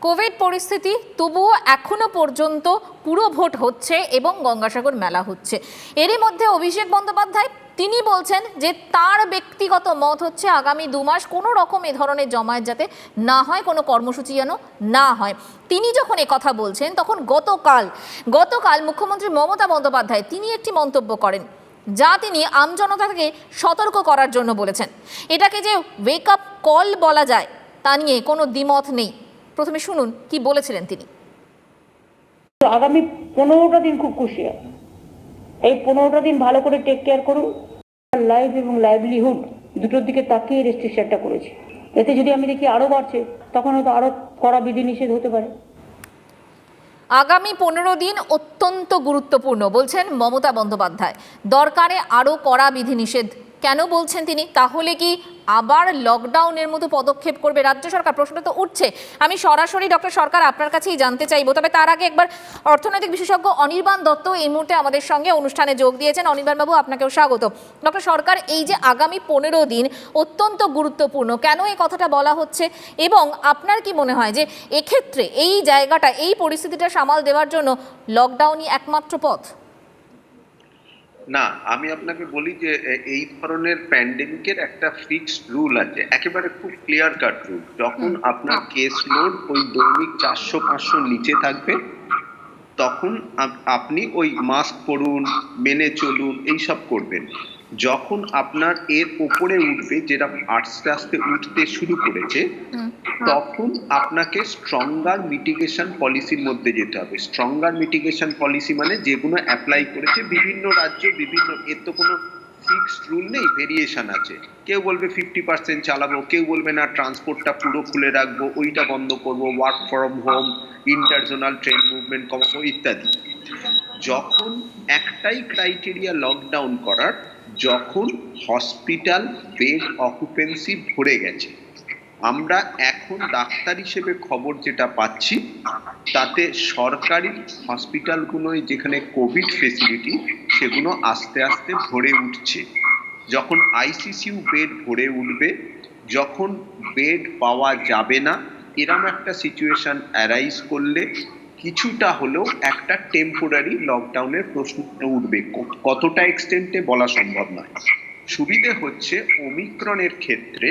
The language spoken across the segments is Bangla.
কোভিড পরিস্থিতি তবুও এখনো পর্যন্ত পুরো ভোট হচ্ছে এবং গঙ্গাসাগর মেলা হচ্ছে। এরই মধ্যে অভিষেক বন্দ্যোপাধ্যায় তিনি বলছেন যে তার ব্যক্তিগত মত হচ্ছে আগামী 2 মাস কোনো রকম এ ধরনের জমায়েত যাতে না হয়, কোনো কর্মসূচি যেন না হয়। তিনি যখন কথা বলছেন তখন গতকাল মুখ্যমন্ত্রী মমতা বন্দ্যোপাধ্যায় তিনি একটি মন্তব্য করেন যা তিনি আমজনতাকে সতর্ক করার জন্য বলেছেন। এটাকে যে ওয়েক আপ কল বলা যায় তা নিয়ে কোনো দ্বিমত নেই। প্রথমে শুনুন কি বলেছিলেন তিনি। আগামী 15টা দিন খুব খুশি, এই 15টা দিন ভালো করে টেক কেয়ার করুন। লাইফ এবং লাইভলিহুড দুটোর দিকে তাকিয়ে রেস্ট্রিকশনটা করেছি। এতে যদি আমি দেখি আরো বাড়ছে তখন হয়তো আরো কড়া বিধিনিষেধ হতে পারে। আগামী 15 দিন অত্যন্ত গুরুত্বপূর্ণ বলছেন মমতা বন্দ্যোপাধ্যায়। দরকারে আরো কড়া বিধিনিষেধ কেন বলছেন তিনি? তাহলে কি আবার লকডাউনের মতো পদক্ষেপ করবে রাজ্য সরকার? প্রশ্ন তো উঠছে। আমি সরাসরি ডক্টর সরকার আপনার কাছেই জানতে চাইবো, তবে তার আগে একবার অর্থনৈতিক বিশেষজ্ঞ অনির্বাণ দত্ত এই মুহূর্তে আমাদের সঙ্গে অনুষ্ঠানে যোগ দিয়েছেন। অনির্বাণ বাবু, আপনাকেও স্বাগত। ডক্টর সরকার, এই যে আগামী 15 দিন অত্যন্ত গুরুত্বপূর্ণ, কেন এই কথাটা বলা হচ্ছে এবং আপনার কি মনে হয় যে এক্ষেত্রে এই জায়গাটা, এই পরিস্থিতিটা সামাল দেওয়ার জন্য লকডাউনই একমাত্র পথ? না, আমি আপনাকে বলি যে এই ধরনের প্যান্ডেমিকের একটা ফিক্সড রুল আছে, একেবারে খুব ক্লিয়ার কাট রুল। যখন আপনার কেস লোড ওই দৈনিক 400-500 নিচে থাকবে তখন আপনি ওই মাস্ক পরুন, মেনে চলুন, এইসব করবেন। যখন আপনার এর উপরে উঠবে, যেটা আস্তে আস্তে উঠতে শুরু করেছে, তখন আপনাকে স্ট্রঙ্গার মিটিগেশন পলিসির মধ্যে যেতে হবে। স্ট্রঙ্গার মিটিগেশন পলিসি মানে যেগুলো অ্যাপ্লাই করেছে বিভিন্ন রাজ্য, বিভিন্ন, এর তো কোনো ফিক্সড রুল নেই, ভেরিয়েশন আছে। কেউ বলবে 50% চালাবো, কেউ বলবে না ট্রান্সপোর্টটা পুরো খুলে রাখবো, ওইটা বন্ধ করবো, work from home, interzonal train movement কমাবো ইত্যাদি। যখন একটাই ক্রাইটেরিয়া লকডাউন করার, যখন হসপিটাল বেড অকুপেন্সি ভরে গেছে। আমরা এখন ডাক্তার হিসেবে খবর যেটা পাচ্ছি তাতে সরকারি হসপিটালগুলোয় যেখানে কোভিড ফেসিলিটি সেগুলো আস্তে আস্তে ভরে উঠছে। যখন আইসিসিউ বেড ভরে উঠবে, যখন বেড পাওয়া যাবে না, এরম একটা সিচুয়েশন অ্যারাইজ করলে কিছুটা হলেও একটা টেম্পোরারি লকডাউনের প্রশ্ন উঠবে। কতটা এক্সটেন্টে বলা সম্ভব নয়। সুবিধে হচ্ছে ওমিক্রনের ক্ষেত্রে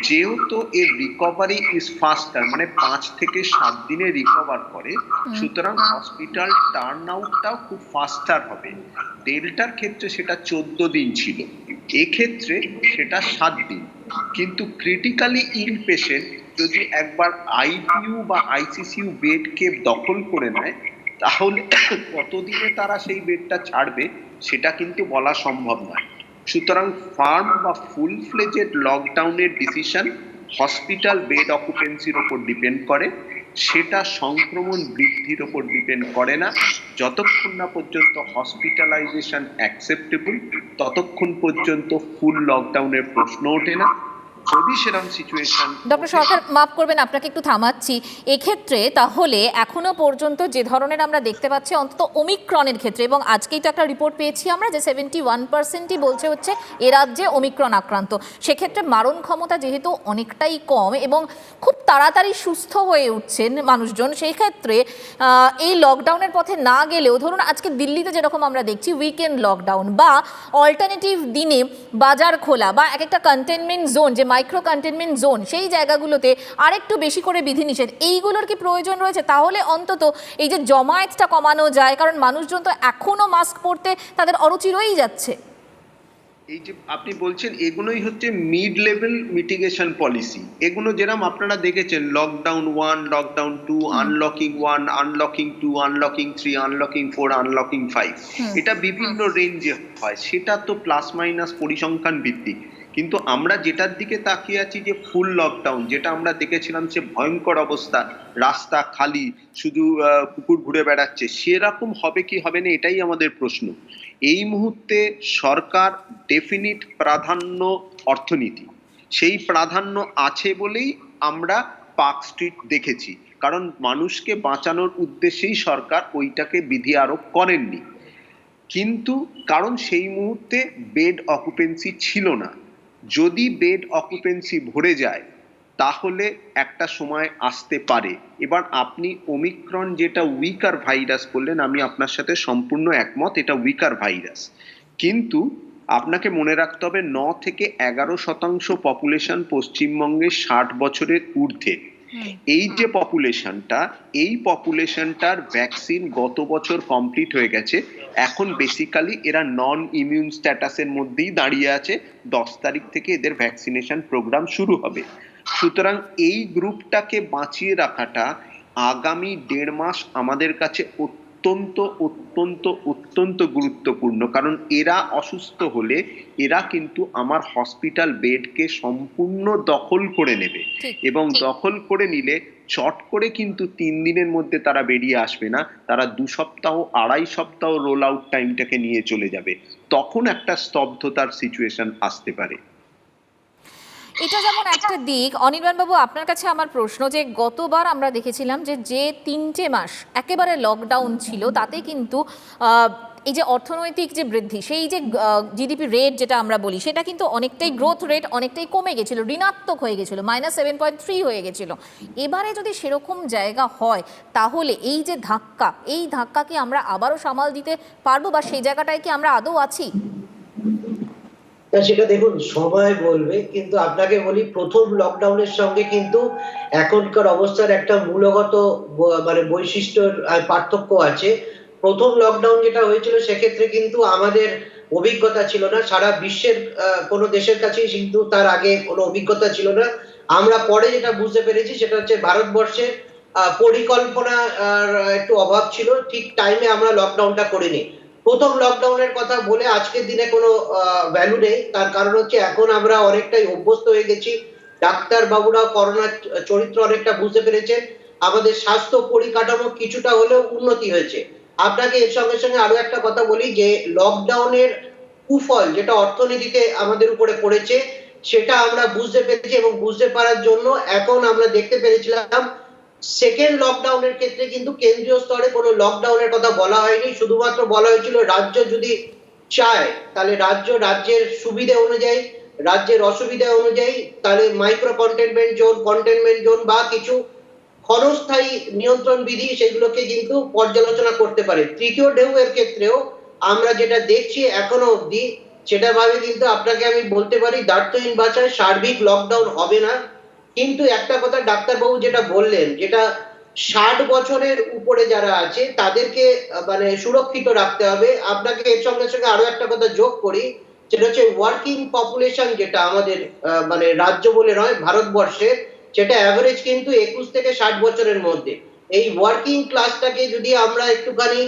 যেহেতু এর রিকভারি ইজ ফাস্টার, মানে 5 থেকে 7 দিনে রিকভার করে, সুতরাং হসপিটাল টার্ন আউটটাও খুব ফাস্টার হবে। ডেল্টার ক্ষেত্রে সেটা 14 দিন ছিল, এক্ষেত্রে সেটা 7 দিন। কিন্তু ক্রিটিক্যালি ইল পেশেন্ট যদি একবার আইসিইউ বা আইসিসিউ বেডকে দখল করে নেয়, তাহলে কতদিনে তারা সেই বেডটা ছাড়বে সেটা কিন্তু বলা সম্ভব নয়। সুতরাং ফার্ম বা ফুল ফ্লেজেড লকডাউনের ডিসিশন হসপিটাল বেড অকুপেন্সির ওপর ডিপেন্ড করে, সেটা সংক্রমণ বৃদ্ধির ওপর ডিপেন্ড করে না। যতক্ষণ না পর্যন্ত হসপিটালাইজেশন অ্যাকসেপ্টেবল ততক্ষণ পর্যন্ত ফুল লকডাউনের প্রশ্ন ওঠে না। যদি সেরকম সিচুয়েশন, ডক্টর সরকার মাফ করবেন, আপনাকে একটু থামাচ্ছি। এক্ষেত্রে তাহলে এখনো পর্যন্ত যে ধরনের আমরা দেখতে পাচ্ছি অন্তত ওমিক্রনের ক্ষেত্রে, এবং আজকেই তো একটা রিপোর্ট পেয়েছি আমরা যে 71%ই বলছে হচ্ছে এ রাজ্যে ওমিক্রন আক্রান্ত। সেক্ষেত্রে মারণ ক্ষমতা যেহেতু অনেকটাই কম এবং খুব তাড়াতাড়ি সুস্থ হয়ে উঠছেন মানুষজন, সেই ক্ষেত্রে এই লকডাউনের পথে না গেলেও ধরুন আজকে দিল্লিতে যেরকম আমরা দেখছি উইকেন্ড লকডাউন বা অল্টারনেটিভ দিনে বাজার খোলা বা এক একটা কন্টেনমেন্ট জোন, যে মাইক্রো কন্টেনমেন্ট জোন, সেই জায়গাগুলোতে আরেকটু বেশি করে বিধিনিষেধ, এইগুলোর কি প্রয়োজন রয়েছে? তাহলে অন্তত এই যে জমায়েতটা কমানো যায়, কারণ মানুষজন তো এখনো মাস্ক পরতে তাদের অরুচি রয়েই যাচ্ছে। এই যে আপনি বলছেন এগুলোই হচ্ছে মিড লেভেল মিটিগেশন পলিসি। এগুলো যেরকম আপনারা দেখেছেন lockdown 1, lockdown 2, unlocking 1, unlocking 2, unlocking 3, unlocking 4, unlocking 5, এটা বিভিন্ন রেঞ্জে হয়। সেটা তো প্লাস মাইনাস পরিসংখ্যান ভিত্তিক। কিন্তু আমরা যেটার দিকে তাকিয়ে আছি যে ফুল লকডাউন, যেটা আমরা দেখেছিলাম সে ভয়ঙ্কর অবস্থা, রাস্তা খালি, শুধু কুকুর ঘুরে বেড়াচ্ছে, সেরকম হবে কি হবে না এটাই আমাদের প্রশ্ন। এই মুহূর্তে সরকার ডেফিনিট প্রাধান্য অর্থনীতি, সেই প্রাধান্য আছে বলেই আমরা পার্ক স্ট্রিট দেখেছি, কারণ মানুষকে বাঁচানোর উদ্দেশ্যেই সরকার ওইটাকে বিধি আরোপ করেননি। কিন্তু কারণ সেই মুহূর্তে বেড অকুপেন্সি ছিল না। যদি বেড অকুপেন্সি ভরে যায় তাহলে একটা সময় আসতে পারে। এবার আপনি ওমিক্রন যেটা উইকার ভাইরাস বললেন, আমি আপনার সাথে সম্পূর্ণ একমত, এটা উইকার ভাইরাস। কিন্তু আপনাকে মনে রাখতে হবে 9 থেকে 11% পপুলেশন পশ্চিমবঙ্গে 60 বছরের ঊর্ধ্বে। এই যে পপুলেশনটা, এই পপুলেশনটার ভ্যাকসিন গত বছর কমপ্লিট হয়ে গেছে। এখন বেসিক্যালি এরা নন ইমিউন স্ট্যাটাসের মধ্যেই দাঁড়িয়ে আছে। 10 তারিখ থেকে এদের ভ্যাকসিনেশন প্রোগ্রাম শুরু হবে। সুতরাং এই গ্রুপটাকে বাঁচিয়ে রাখাটা আগামী 1.5 মাস আমাদের কাছে অত্যন্ত অত্যন্ত অত্যন্ত গুরুত্বপূর্ণ। কারণ এরা অসুস্থ হলে এরা কিন্তু আমার হসপিটাল বেডকে সম্পূর্ণ দখল করে নেবে, ঠিক। এবং দখল করে নিলে চট করে কিন্তু 3 দিনের মধ্যে তারা বেরিয়ে আসবে না, তারা 2 সপ্তাহ 2.5 সপ্তাহ রোল আউট টাইমটাকে নিয়ে চলে যাবে। তখন একটা স্তব্ধতার সিচুয়েশন আসতে পারে। এটা যেমন একটা দিক। অনির্বাণ বাবু, আপনার কাছে আমার প্রশ্ন, যে গতবার আমরা দেখেছিলাম যে 3টে মাস একেবারে লকডাউন ছিল, তাতে কিন্তু এই যে অর্থনৈতিক যে বৃদ্ধি, সেই যে জিডিপি রেট যেটা আমরা বলি, সেটা কিন্তু অনেকটাই, গ্রোথ রেট অনেকটাই কমে গেছিল, ঋণাত্মক হয়ে গেছিল, -7.3 হয়ে গেছিল। এবারে যদি সেরকম জায়গা হয়, তাহলে এই যে ধাক্কা, এই ধাক্কা কি আমরা আবারও সামাল দিতে পারবো, বা সেই জায়গাটায় কি আমরা আদৌ আছি? তা সেটা দেখুন সময় বলবে, কিন্তু আপনাকে বলি প্রথম লকডাউনের সঙ্গে কিন্তু এখনকার অবস্থার একটা মূলগত মানে বৈশিষ্ট্যর পার্থক্য আছে। প্রথম লকডাউন যেটা হয়েছিল সেক্ষেত্রে কিন্তু আমাদের অভিজ্ঞতা ছিল না, সারা বিশ্বের কোনো দেশের কাছেই কিন্তু তার আগে কোনো অভিজ্ঞতা ছিল না। আমরা পরে যেটা বুঝতে পেরেছি সেটা হচ্ছে ভারতবর্ষের পরিকল্পনা একটু অভাব ছিল, ঠিক টাইমে আমরা লকডাউনটা করিনি। প্রথম লকডাউনের কথা বলে আজকের দিনে কোনো ভ্যালু নেই, তার কারণ হচ্ছে এখন আমরা অনেকটাই অভ্যস্ত হয়ে গেছি। ডাক্তার বাবুরা করোনার চরিত্র অনেকটা বুঝতে পেরেছেন, আমাদের স্বাস্থ্য পরিকাঠামো কিছুটা হলেও উন্নতি হয়েছে। আপনাকে এর সঙ্গে সঙ্গে আরো একটা কথা বলি যে লকডাউনের কুফল যেটা অর্থনীতিতে আমাদের উপরে পড়েছে সেটা আমরা বুঝতে পেরেছি, এবং বুঝতে পারার জন্য এখন আমরা দেখতে পেরেছিলাম সেকেন্ড লকডাউনের ক্ষেত্রে কিন্তু কেন্দ্রীয় স্তরে কোনো লকডাউনের কথা বলা হয়নি, শুধুমাত্র বলা হয়েছিল রাজ্য যদি চায় তাহলে রাজ্যের সুবিধা অনুযায়ী, রাজ্যের অসুবিধা অনুযায়ী তাহলে মাইক্রো কন্টেনমেন্ট জোন বা কিছু ক্ষণস্থায়ী নিয়ন্ত্রণ বিধি সেগুলোকে কিন্তু পর্যালোচনা করতে পারে। তৃতীয় ঢেউ এর ক্ষেত্রেও আমরা যেটা দেখছি এখনো অবধি, সেটা ভাবে কিন্তু আপনাকে আমি বলতে পারি দায়িত্বহীন ভাষায় সার্বিক লকডাউন হবে না। কিন্তু একটা কথা ডাক্তারবাবু যেটা বললেন, যেটা 60 বছরের উপরে যারা আছে তাদেরকে মানে সুরক্ষিত রাখতে হবে। আপনাকে এর সঙ্গে সঙ্গে আরো একটা কথা যোগ করি, সেটা হচ্ছে ওয়ার্কিং পপুলেশন যেটা আমাদের মানে রাজ্য বলে নয় ভারতবর্ষের, সেটা অ্যাভারেজ কিন্তু 21 থেকে 60 বছরের মধ্যে। এই ওয়ার্কিং ক্লাসটাকে যদি আমরা একটুখানি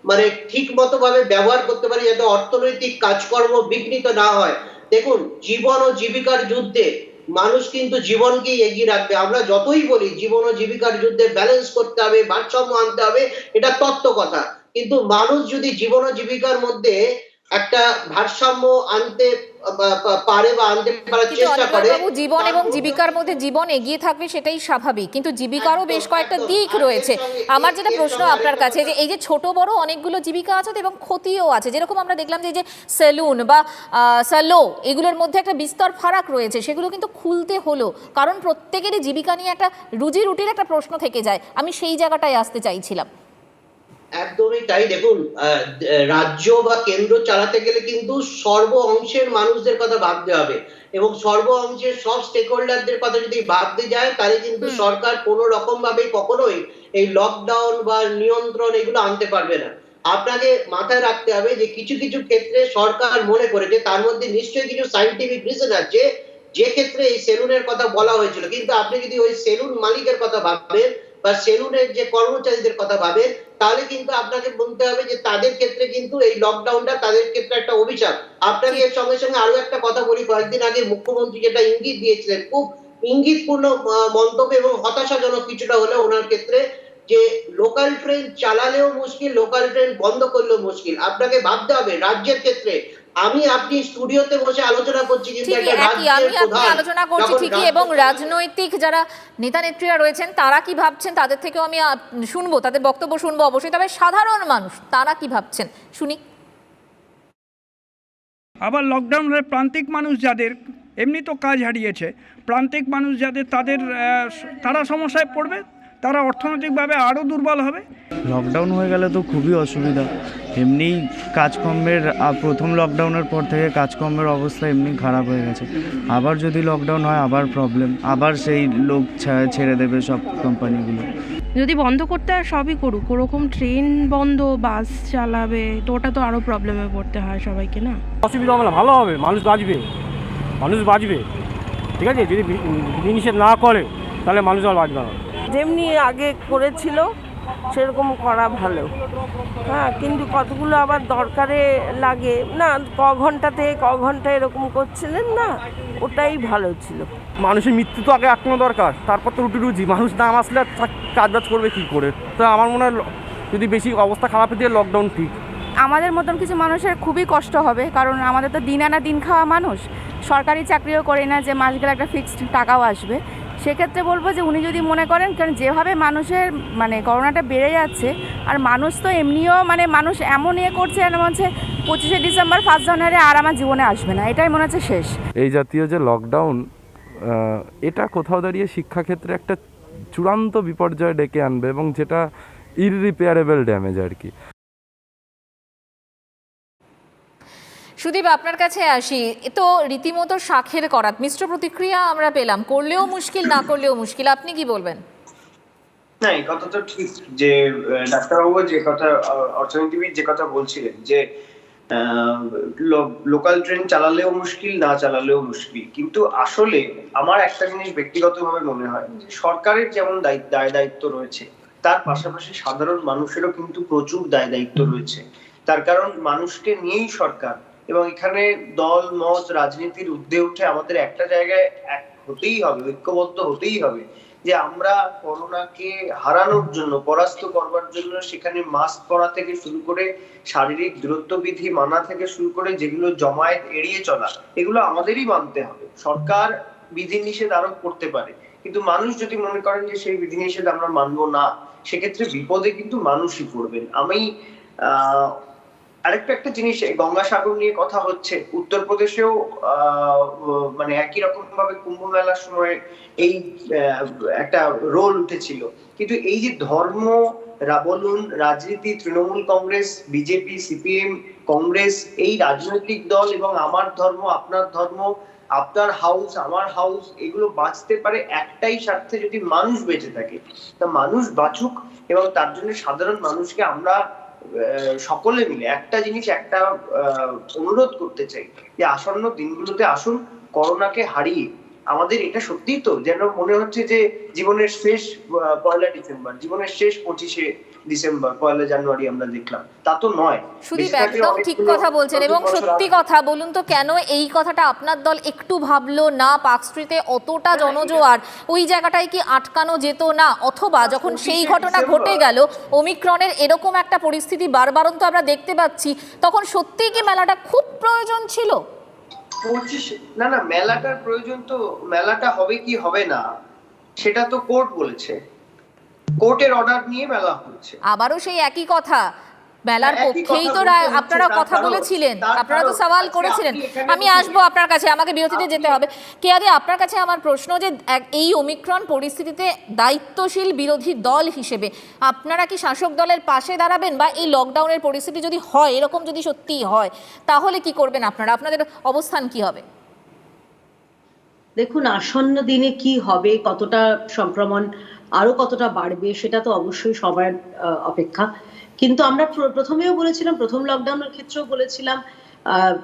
মানে ঠিক মতো ভাবে ব্যবহার করতে পারি যাতে অর্থনৈতিক কাজকর্ম বিঘ্নিত না হয়। দেখুন জীবন ও জীবিকার যুদ্ধে মানুষ কিন্তু জীবনকেই এগিয়ে রাখবে। আমরা যতই বলি জীবন ও জীবিকার যুদ্ধে ব্যালেন্স করতে হবে, ভারসাম্য আনতে হবে, এটা তত্ত্ব কথা। কিন্তু মানুষ যদি জীবন ও জীবিকার মধ্যে একটা ভারসাম্য আনতে পারে বা আনতে পারার কিন্তু চেষ্টা করে, অনির্বাণবাবু, জীবন এবং জীবিকার মধ্যে জীবন এগিয়ে থাকবে, সেটাই স্বাভাবিক, কিন্তু জীবিকারও বেশ কয়েকটা দিক রয়েছে। আমার যেটা প্রশ্ন আপনার কাছে, যে এই যে ছোট বড় অনেকগুলো জীবিকা আছে এবং ক্ষতিও আছে, যেরকম আমরা দেখলাম যে এই যে সেলুন বা সালো, এগুলোর মধ্যে একটা বিস্তর ফারাক রয়েছে, সেগুলো কিন্তু খুলতে হলো, কারণ প্রত্যেকেরই জীবিকা নিয়ে একটা রুজি রুটির একটা প্রশ্ন থেকে যায়। আমি সেই জায়গাটায় আসতে চাইছিলাম। একদমই তাই। দেখুন রাজ্য বা কেন্দ্র চালাতে গেলে কিন্তু সর্ব অংশের মানুষদের কথা ভাবতে হবে, এবং সর্ব অংশের সব স্টেক হোল্ডারদের কথা যদি ভাবতে যায় তাহলে কিন্তু সরকার কোনো রকম ভাবে কখনোই এই লকডাউন বা নিয়ন্ত্রণ এগুলো আনতে পারবে না। আপনাকে মাথায় রাখতে হবে যে কিছু কিছু ক্ষেত্রে সরকার মনে করেছে, তার মধ্যে নিশ্চয়ই কিছু সায়েন্টিফিক রিজন আছে, যে ক্ষেত্রে এই সেলুনের কথা বলা হয়েছিল। কিন্তু আপনি যদি ওই সেলুন মালিকের কথা ভাবেন বা সেলুনের যে কর্মচারীদের কথা ভাবেন, তাহলে কিন্তু আপনাকে বলতে হবে যে তাদের ক্ষেত্রে কিন্তু এই লকডাউনটা তাদের ক্ষেত্রে একটা অভিশাপ। আপনাকে এর সঙ্গে সঙ্গে আরো একটা কথা বলি, কয়েকদিন আগে মুখ্যমন্ত্রী যেটা ইঙ্গিত দিয়েছিলেন, খুব ইঙ্গিতপূর্ণ মন্তব্য এবং হতাশাজনক কিছুটা হলেও ওনার ক্ষেত্রে, যে লোকাল ট্রেন চালালেও মুশকিল, লোকাল ট্রেন বন্ধ করলেও মুশকিল। আপনাকে ভাবতে হবে রাজ্যের ক্ষেত্রে, আপনি স্টুডিওতে বসে আলোচনা করছি, কিন্তু ঠিকই, একটা একই আমি রাজ্যের আপনি প্রধান আলোচনা করছি যখন ঠিকই, এবং রাজনৈতিক যারা নেতা নেত্রীরা রয়েছেন তারা কি ভাবছেন তাদের থেকেও আমি শুনবো, তাদের বক্তব্য শুনবো অবশ্যই। তবে সাধারণ মানুষ তারা কি ভাবছেন শুনি। আবার লকডাউনের প্রান্তিক মানুষ যাদের এমনি তো কাজ হারিয়েছে, প্রান্তিক মানুষ যাদের তারা সমস্যায় পড়বে, তারা অর্থনৈতিকভাবে আরও দুর্বল হবে। লকডাউন হয়ে গেলে তো খুবই অসুবিধা। এমনি কাজকর্মের প্রথম লকডাউনের পর থেকে কাজকর্মের অবস্থা এমনি খারাপ হয়ে গেছে। আবার যদি লকডাউন হয় আবার প্রবলেম, আবার সেই লোক ছেড়ে দেবে সব কোম্পানিগুলো। যদি বন্ধ করতে হয় সবই করুক, ওরকম ট্রেন বন্ধ, বাস চালাবে তো ওটা তো আরও প্রবলেমে পড়তে হয় সবাইকে না। অসুবিধা হবে না, ভালো হবে, মানুষ বাঁচবে, ঠিক আছে। যদি বিধিনিষেধ না করে তাহলে মানুষ আর বাঁচবে না। যেমনি আগে করেছিল সেরকম করা ভালো, হ্যাঁ, কিন্তু কতগুলো আবার দরকারে লাগে না, ক ঘন্টা এরকম করছিলেন না, ওটাই ভালো ছিল। মানুষের মৃত্যু তো আগে আটকানো দরকার, তারপর তো রুজি। মানুষ না আসলে কাজ করবে কী করে? তো আমার মনে হয় যদি বেশি অবস্থা খারাপ দিয়ে লকডাউন ঠিক। আমাদের মতন কিছু মানুষের খুবই কষ্ট হবে, কারণ আমাদের তো দিন আনা দিন খাওয়া মানুষ, সরকারি চাকরিও করি না যে মাস গেলে একটা ফিক্সড টাকাও আসবে। সেক্ষেত্রে বলবো যে উনি যদি মনে করেন, কারণ যেভাবে মানুষের করোনাটা বেড়ে যাচ্ছে, আর মানুষ তো এমনিও মানুষ এমন করছে মনে হচ্ছে 25শে ডিসেম্বর 1 জানুয়ারি আর আমার জীবনে আসবে না, এটাই মনে হচ্ছে শেষ। এই জাতীয় যে লকডাউন, এটা কোথাও দাঁড়িয়ে শিক্ষাক্ষেত্রে একটা চূড়ান্ত বিপর্যয় ডেকে আনবে, এবং যেটা ইররিপেয়ারেবল ড্যামেজ আর কি। সুদীপ, আপনার কাছে আসি। এ তো রীতিমতো শাখের করাত, মিশ্র প্রতিক্রিয়া আমরা পেলাম, করলেও মুশকিল, না করলেও মুশকিল। আপনি কি বলবেন? না, এই কথা তো ঠিক যে ডাক্তারবাবু যে কথা, অর্থনীতিবিদ যে কথা বলছিলেন যে লোকাল ট্রেন চালালেও মুশকিল, না চালালেও মুশকিল। কিন্তু আসলে আমার একটা জিনিস ব্যক্তিগতভাবে মনে হয় যে সরকারের যেমন দায় দায়িত্ব রয়েছে, তার পাশাপাশি সাধারণ মানুষেরও কিন্তু প্রচুর দায় দায়িত্ব রয়েছে। তার কারণ মানুষকে নিয়েই সরকার, এবং এখানে দল মত রাজনীতির ঊর্ধ্বে উঠে আমাদের একটা জায়গায় এক হতেই হবে, ঐক্যবদ্ধ হতেই হবে যে আমরা করোনাকে হারানোর জন্য, পরাস্ত করবার জন্য সেখানে মাস্ক পরা থেকে শুরু করে শারীরিক দূরত্ব বিধি মানা থেকে শুরু করে যেগুলো জমায়েত এড়িয়ে চলা, এগুলো আমাদেরই মানতে হবে। সরকার বিধিনিষেধ আরোপ করতে পারে, কিন্তু মানুষ যদি মনে করেন যে সেই বিধিনিষেধ আমরা মানবো না, সেক্ষেত্রে বিপদে কিন্তু মানুষই পড়বেন। আমি আরেকটা একটা জিনিস, গঙ্গাসাগর নিয়ে কথা হচ্ছে, উত্তরপ্রদেশেও একই রকম ভাবে কুম্ভ মেলার সময় এই একটা রোল উঠেছিল। কিন্তু এই যে ধর্ম বলুন, রাজনীতি, তৃণমূল কংগ্রেস, বিজেপি, সিপিএম, কংগ্রেস, এই রাজনৈতিক দল এবং আমার ধর্ম আপনার ধর্ম, আপনার হাউস আমার হাউস, এগুলো বাঁচতে পারে একটাই স্বার্থে, যদি মানুষ বেঁচে থাকে। তা মানুষ বাঁচুক, এবং তার জন্য সাধারণ মানুষকে আমরা সকলে মিলে একটা জিনিস, একটা অনুরোধ করতে চাই যে আসন্ন দিনগুলোতে আসুন, করোনাকে হারিয়ে আমাদের এটা সত্যিই তো যেন মনে হচ্ছে যে জীবনের শেষ 1 ডিসেম্বর, জীবনের শেষ 25শে ডিসেম্বর, 1 জানুয়ারি আমরা দেখলাম, তা তো নয়। সুদীপ একদম ঠিক কথা বলছেন, এবং সত্যি কথা বলুন তো, কেন এই কথাটা আপনার দল একটু ভাবলো না? পার্ক স্ট্রিটে অতটা জনজোয়ার, ওই জায়গাটায় কি আটকানো যেত না? অথবা যখন সেই ঘটনা ঘটে গেল, ওমিক্রনের এরকম একটা পরিস্থিতি বারবারন্ত আমরা দেখতে পাচ্ছি, তখন সত্যিই কি মেলাটা খুব প্রয়োজন ছিল? না, মেলাটার প্রয়োজন তো, মেলাটা হবে কি হবে না সেটা তো কোর্ট বলেছে, কোর্টের অর্ডার নিয়ে মেলা হচ্ছে। আবারও সেই একই কথা, মেলার পক্ষেই তো আপনারা কথা বলেছিলেন, আপনারা তো সওয়াল করেছিলেন। আমি আসবো আপনার কাছে, আমাকে বিরতিতে যেতে হবে। কেয়াদি, আপনার কাছে আমার প্রশ্ন যে এই ওমিক্রন পরিস্থিতিতে দায়িত্বশীল বিরোধী দল হিসেবে আপনারা কি শাসক দলের পাশে দাঁড়াবেন, বা এই লকডাউনের পরিস্থিতি যদি হয়, এরকম যদি সত্যিই হয়, তাহলে কি করবেন আপনারা? আপনাদের অবস্থান কি হবে? দেখুন, আসন্ন দিনে কি হবে, কতটা সংক্রমণ আরো কতটা বাড়বে, সেটা তো অবশ্যই সবার অপেক্ষা। কিন্তু আমরা প্রথমেও বলেছিলাম, প্রথম লকডাউনের ক্ষেত্রেও বলেছিলাম,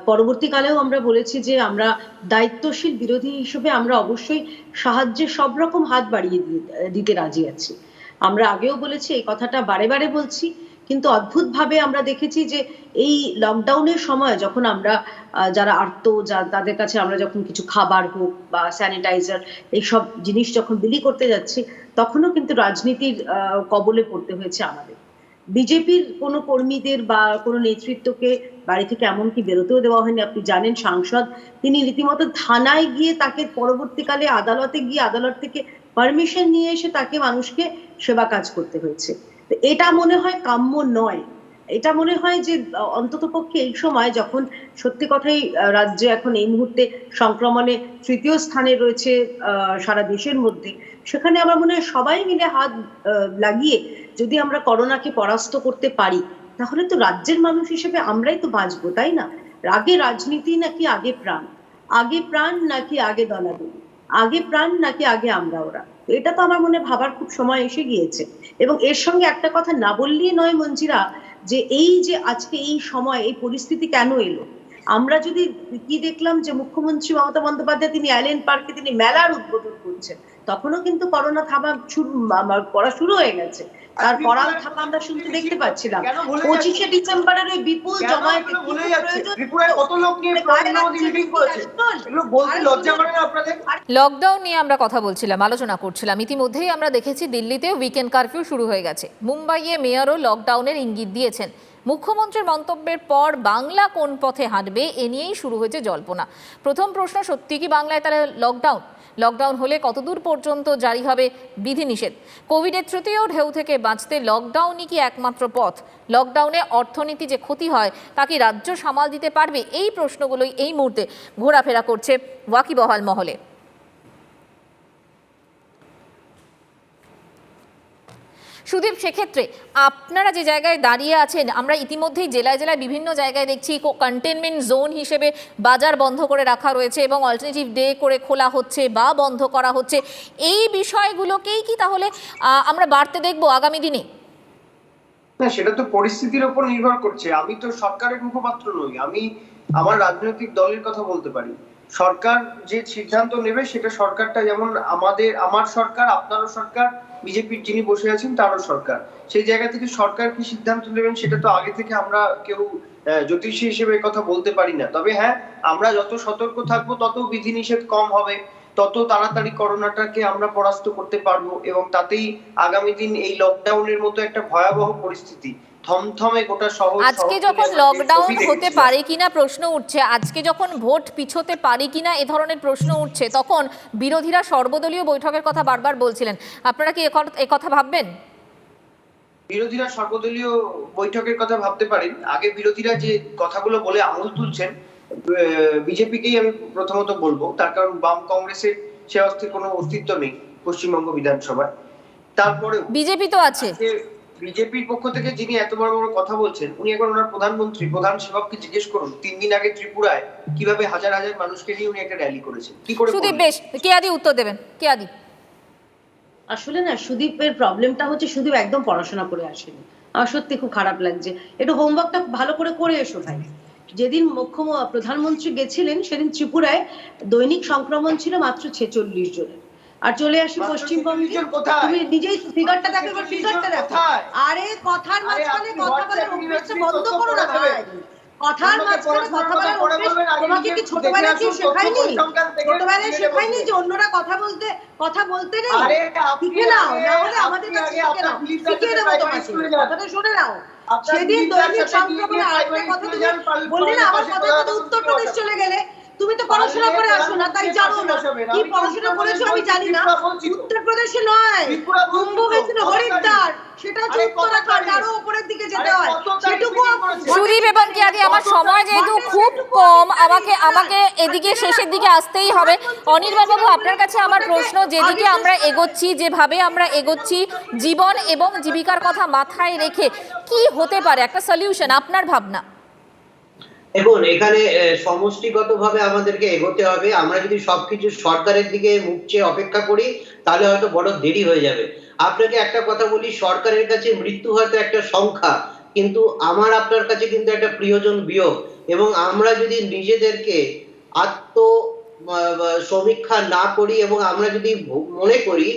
পরবর্তীকালেও আমরা বলেছি যে আমরা দায়িত্বশীল বিরোধী হিসেবে আমরা অবশ্যই সাহায্যের সব রকম হাত বাড়িয়ে দিতে রাজি আছি। আমরা আগেও বলেছি, এই কথাটা বারে বারে বলছি, কিন্তু অদ্ভুতভাবে আমরা দেখেছি যে এই লকডাউনের সময় যখন আমরা যারা আর্ত, তাদের কাছে আমরা যখন কিছু খাবার হোক বা স্যানিটাইজার এইসব জিনিস যখন বিলি করতে যাচ্ছি, তখনও কিন্তু রাজনীতির কবলে পড়তে হয়েছে আমাদের। বিজেপির কোনো কর্মীদের বা কোনো নেতৃত্বকে বাড়ি থেকে এমনকি বেরোতেও দেওয়া হয়নি। আপনি জানেন, সাংসদ তিনি রীতিমতো থানায় গিয়ে তাকে, পরবর্তীকালে আদালতে গিয়ে আদালত থেকে পারমিশন নিয়ে এসে তাকে, মানুষকে সেবা কাজ করতে হয়েছে। এটা মনে হয় কাম্য নয়। এটা মনে হয় যে অন্ততপক্ষে এই সময় যখন সত্যি কথাই রাজ্যে এখন এই মুহূর্তে সংক্রমণে তৃতীয় স্থানে রয়েছে সারা দেশের মধ্যে, সেখানে আমার মনে হয় সবাই মিলে হাত লাগিয়ে যদি আমরা করোনাকে পরাস্ত করতে পারি, তাহলে তো রাজ্যের মানুষ হিসেবে আমরাই তো বাঁচবো, তাই না? আগে রাজনীতি নাকি আগে প্রাণ, আগে প্রাণ নাকি আগে দলাদলি, আগে প্রাণ নাকি আগে আমরা ওরা? এটা তো আমার মনে ভাবার খুব সময় এসে গিয়েছে। এবং এর সঙ্গে একটা কথা না বললেই নয় মঞ্জিরা, যে এই যে আজকে এই সময় এই পরিস্থিতি কেন এলো, আমরা যদি কি দেখলাম যে মুখ্যমন্ত্রী মমতা বন্দ্যোপাধ্যায় তিনি অ্যালেন পার্কে তিনি মেলার উদ্বোধন করছেন, তখনও কিন্তু করোনা থামা করা শুরু হয়ে গেছে। তার পড়াল থাকা আমরা শুনতে দেখতে পাচ্ছিলাম। 25শে ডিসেম্বরের ওই বিপুল জমায়েতে লকডাউন নিয়ে আমরা কথা বলছিলাম, আলোচনা করছিলাম। ইতিমধ্যেই আমরা দেখেছি দিল্লিতেও উইকেন্ড কারফিউ শুরু হয়ে গেছে। মুম্বাইয়ে মেয়রও লকডাউনের ইঙ্গিত দিয়েছেন। মুখ্যমন্ত্রীর মন্তব্যের পর বাংলা কোন পথে হাঁটবে এ নিয়েই শুরু হয়েছে জল্পনা। প্রথম প্রশ্ন, সত্যি কি বাংলায় তাহলে লকডাউন হলে কতদূর পর্যন্ত জারি হবে বিধিনিষেধ? কোভিডের তৃতীয় ঢেউ থেকে বাঁচতে লকডাউনই কি একমাত্র পথ? লকডাউনে অর্থনীতি যে ক্ষতি হয় তা কি রাজ্য সামাল দিতে পারবে? এই প্রশ্নগুলোই এই মুহূর্তে ঘোরাফেরা করছে ওয়াকিবহাল মহলে। সুদীপ, সেক্ষেত্রে আপনারা যে জায়গায় দাঁড়িয়ে আছেন, আমরা ইতিমধ্যেই জেলায় জেলায় বিভিন্ন জায়গায় দেখছি কন্টেনমেন্ট জোন হিসেবে বাজার বন্ধ করে রাখা রয়েছে এবং অল্টারনেটিভ ডে করে খোলা হচ্ছে বা বন্ধ করা হচ্ছে। এই বিষয়গুলোকেই কি তাহলে আমরা বাড়তে দেখবো আগামী দিনে? না, সেটা তো পরিস্থিতির উপর নির্ভর করছে। আমি তো সরকারের মুখপাত্র নই, আমি আমার রাজনৈতিক দলের কথা বলতে পারি। সরকার যে সিদ্ধান্ত নেবে সেটা সরকারটা, যেমন আমার সরকার, আপনারও সরকার, বিজেপির যিনি বসে আছেন তারও সরকার। সেই জায়গা থেকে সরকার কি সিদ্ধান্ত নেবেন সেটা তো আগে থেকে আমরা কেউ জ্যোতিষী হিসেবে কথা বলতে পারি না। তবে হ্যাঁ, আমরা যত সতর্ক থাকবো তত বিধিনিষেধ কম হবে, তত তাড়াতাড়ি করোনাটাকে আমরা পরাস্ত করতে পারবো এবং তাতেই আগামী দিন এই লকডাউনের মতো একটা ভয়াবহ পরিস্থিতি থমথমে গোটা শহর। আজকে যখন লকডাউন হতে পারে কিনা প্রশ্ন উঠছে, আজকে যখন ভোট পিছোতে পারে কিনা এ ধরনের প্রশ্ন উঠছে, তখন বিরোধীরা সর্বদলীয় বৈঠকের কথা বারবার বলছিলেন। আপনারা কি এ কথা ভাববেন? বিরোধীরা সর্বদলীয় বৈঠকের কথা ভাবতে পারেন। আগে বিরোধীরা যে কথাগুলো বলে আঙুল তুলছেন, বিজেপিকেই আমি প্রথমত বলবো, তার কারণ বাম কংগ্রেসের সে অস্থির কোনো অস্তিত্ব নেই পশ্চিমবঙ্গ বিধানসভায়। তারপরে বিজেপি তো আছে। বিজেপির পক্ষ থেকে যিনি এত বড় বড় কথা বলছেন, উনি এখন ওনার প্রধানমন্ত্রী, প্রধান সেবককে জিজ্ঞেস করুন 3 দিন আগে ত্রিপুরায় কিভাবে হাজার হাজার মানুষকে নিয়ে উনি একটা র্যালি করেছেন, কি করে। সুদীপ, বেশ, কে আদি উত্তর দেবেন? কে আদি? আসলে না, সুদীপের প্রবলেমটা হচ্ছে সুদীপ একদম পড়াশোনা করে আসেনি। আমার সত্যি খুব খারাপ লাগছে। একটু হোমওয়ার্কটা ভালো করে এসো ভাই। যেদিন প্রধানমন্ত্রী গেছিলেন সেদিন ত্রিপুরায় দৈনিক সংক্রমণ ছিল মাত্র 46 জনের। আর চলে আসি পশ্চিমবঙ্গে, তুমি নিজেই ফিগারটা দেখো, ফিগারটা দেখো। আরে কথার মাঝখানে কথা বলার অভ্যাসটা বন্ধ করো না ভাই। কথার মাঝখানে কথা বলার অভ্যাস তোমাকে কি ছোটবেলায় কেউ শেখায়নি? ছোটবেলায় শেখায়নি যে অন্যরা কথা বলতে নেই? শিখে নাও, না হলে আমাদের কাছে শিখে দেবো তোমাকে। কথাটা শুনে নাও। সেদিন দৈনিক সংক্রমণে আরেকটা কথা তুমি বললে না, আমার কথা উত্তরপ্রদেশ চলে গেলে। তুমি তো পড়াশোনা করে আসো না, তাই জানো না। কি পড়াশোনা করেছো আমি জানি না। উত্তরপ্রদেশে নয়, কুম্ভ হয়েছিল হরিদ্বার, সেটা হচ্ছে উত্তরাখণ্ড, আরো উপরের দিকে যেতে হয়। সেটুকু সুদীপ এবং কিয়াদি, আমার সময় যেহেতু খুব কম, আমাকে এদিকে শেষের দিকে আসতেই হবে। অনির্বাণ বাবু, আপনার কাছে আমার প্রশ্ন, যেদিকে আমরা এগোচ্ছি, যেভাবে আমরা এগোচ্ছি, জীবন এবং জীবিকার কথা মাথায় রেখে কি হতে পারে একটা সলিউশন, আপনার ভাবনা? দেখুন, এখানে সমষ্টিগতভাবে আমাদেরকে এগোতে হবে। আমরা যদি সবকিছু সরকারের দিকে মুখ চেয়ে অপেক্ষা করি তাহলে হয়তো বড় দেরি হয়ে যাবে। আপনাকে একটা কথা বলি, সরকারের কাছে মৃত্যু হয়তো একটা সংখ্যা, কিন্তু আমার আপনার কাছে কিন্তু একটা প্রিয়জন বিয়োগ। এবং আমরা যদি নিজেদেরকে সমীক্ষা না করি এবং আমরা যদি মনে করি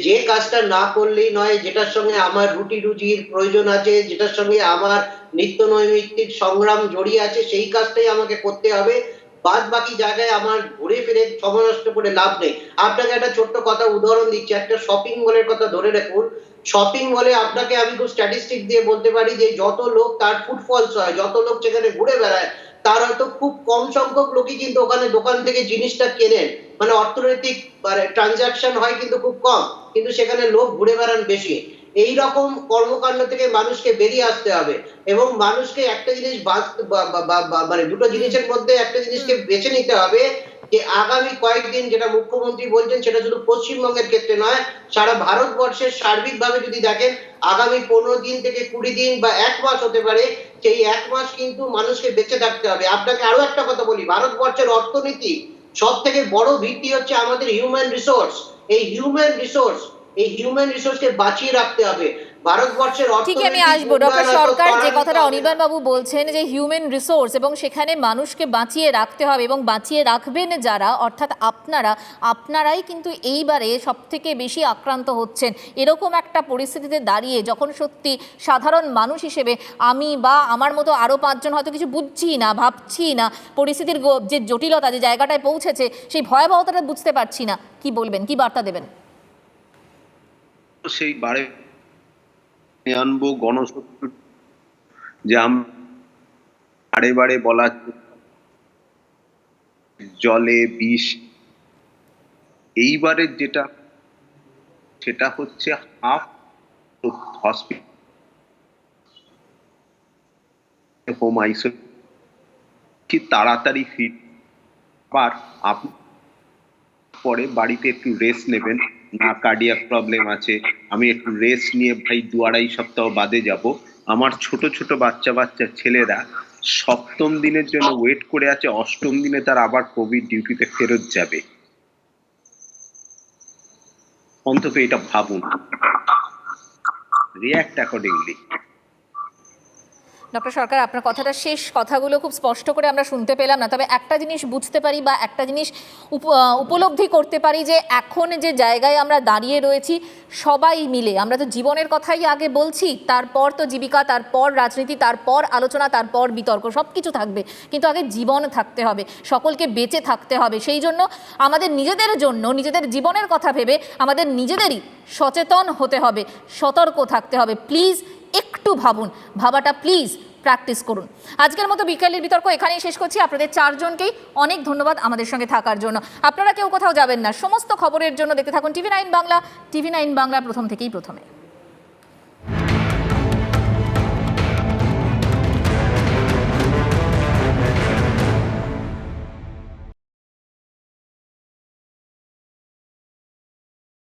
যে কাজটা না করলেই নয়, যেটার সঙ্গে আমার রুজির প্রয়োজন আছে, যেটার সঙ্গে আমার নিত্য নৈমিত্তিক সংগ্রাম জড়িয়ে আছে, সেই কাজটাই আমাকে করতে হবে। বাদ বাকি জায়গায় আমার ঘুরে ফিরে সময় নষ্ট করে লাভ নেই। আপনাকে একটা ছোট্ট কথা উদাহরণ দিচ্ছি, একটা শপিং মলের কথা ধরে রাখুন। শপিং মলে আপনাকে আমি খুব স্ট্যাটিস্টিক দিয়ে বলতে পারি যে যত লোক তার ফুটফলস হয়, যত লোক সেখানে ঘুরে বেড়ায়, তার হয়তো খুব কম সংখ্যক লোকই কিন্তু ওখানে দোকান থেকে জিনিসটা কেনেন। মানে অর্থনৈতিক ট্রানজাকশন হয় কিন্তু খুব কম, কিন্তু সেখানে লোক ঘুরে বেড়ান বেশি। এই রকম কর্মকাণ্ড থেকে মানুষকে বেরিয়ে আসতে হবে এবং মানুষকে একটা জিনিস মানে দুটো জিনিসের মধ্যে একটা জিনিসকে বেছে নিতে হবে যে আগামী কয়েকদিন, যেটা মুখ্যমন্ত্রী বলছেন সেটা শুধু পশ্চিমবঙ্গের ক্ষেত্রে নয়, সারা ভারতবর্ষের সার্বিকভাবে যদি দেখেন আগামী 15 দিন থেকে 20 দিন বা 1 মাস হতে পারে, সেই 1 মাস কিন্তু মানুষকে বেঁচে থাকতে হবে। আপনাকে আরো একটা কথা বলি, ভারতবর্ষের অর্থনীতি সব থেকে বড় ভিত্তি হচ্ছে আমাদের হিউম্যান রিসোর্স। এই হিউম্যান রিসোর্সকে বাঁচিয়ে রাখতে হবে। ভারতবর্ষের ঠিক, আমি আসবো ডক্টর সরকার। যে কথাটা অনির্বাণ বাবু বলছেন যে হিউম্যান রিসোর্স এবং সেখানে মানুষকে বাঁচিয়ে রাখতে হবে এবং বাঁচিয়ে রাখবেন যারা, অর্থাৎ আপনারাই কিন্তু এইবারে সব থেকে বেশি আক্রান্ত হচ্ছেন। এরকম একটা পরিস্থিতিতে দাঁড়িয়ে যখন সত্যি সাধারণ মানুষ হিসেবে আমি বা আমার মতো আরও 5 জন হয়তো কিছু বুঝছি না, ভাবছি না, পরিস্থিতির যে জটিলতা, যে জায়গাটায় পৌঁছেছে সেই ভয়াবহতাটা বুঝতে পারছি না, কি বলবেন, কি বার্তা দেবেন? সেই বারে আনবো গণশত্রু, যে বারে বারে বলা জলে বিষ। এইবারের যেটা সেটা হচ্ছে হাফ হসপিটাল হোম আইসোলেশন কি তাড়াতাড়ি ফিট, আবার আপনি পরে বাড়িতে একটু রেস্ট নেবেন, না কার্ডিয়াক প্রবলেম আছে, আমি একটু রেস্ট নিয়ে ভাই 2-2.5 সপ্তাহ বাদে যাব। আমার ছোট ছোট বাচ্চা ছেলেরা 7ম দিনের জন্য ওয়েট করে আছে, 8ম দিনে তার আবার কোভিড ডিউটিতে ফেরত যাবে। অন্তত এটা ভাবুন, রিঅ্যাক্ট অ্যাকর্ডিংলি। ডক্টর সরকার, আপনার কথাটা শেষ কথাগুলো খুব স্পষ্ট করে আমরা শুনতে পেলাম না, তবে একটা জিনিস বুঝতে পারি বা একটা জিনিস উপলব্ধি করতে পারি যে এখন যে জায়গায় আমরা দাঁড়িয়ে রয়েছি সবাই মিলে, আমরা তো জীবনের কথাই আগে বলছি, তারপর তো জীবিকা, তারপর রাজনীতি, তারপর আলোচনা, তারপর বিতর্ক, সব কিছু থাকবে, কিন্তু আগে জীবন থাকতে হবে, সকলকে বেঁচে থাকতে হবে। সেই জন্য আমাদের নিজেদের জন্য, নিজেদের জীবনের কথা ভেবে আমাদের নিজেদেরই সচেতন হতে হবে, সতর্ক থাকতে হবে। প্লিজ একটু ভাবুন, ভাবাটা প্লিজ প্র্যাকটিস করুন। আজকের মতো বিকেলের বিতর্ক এখানেই শেষ করছি। আপনাদের 4 জনকেই অনেক ধন্যবাদ আমাদের সঙ্গে থাকার জন্য। আপনারা কেউ কোথাও যাবেন না, সমস্ত খবরের জন্য দেখতে থাকুন TV9 বাংলা। TV9 বাংলা, প্রথম থেকেই প্রথমে।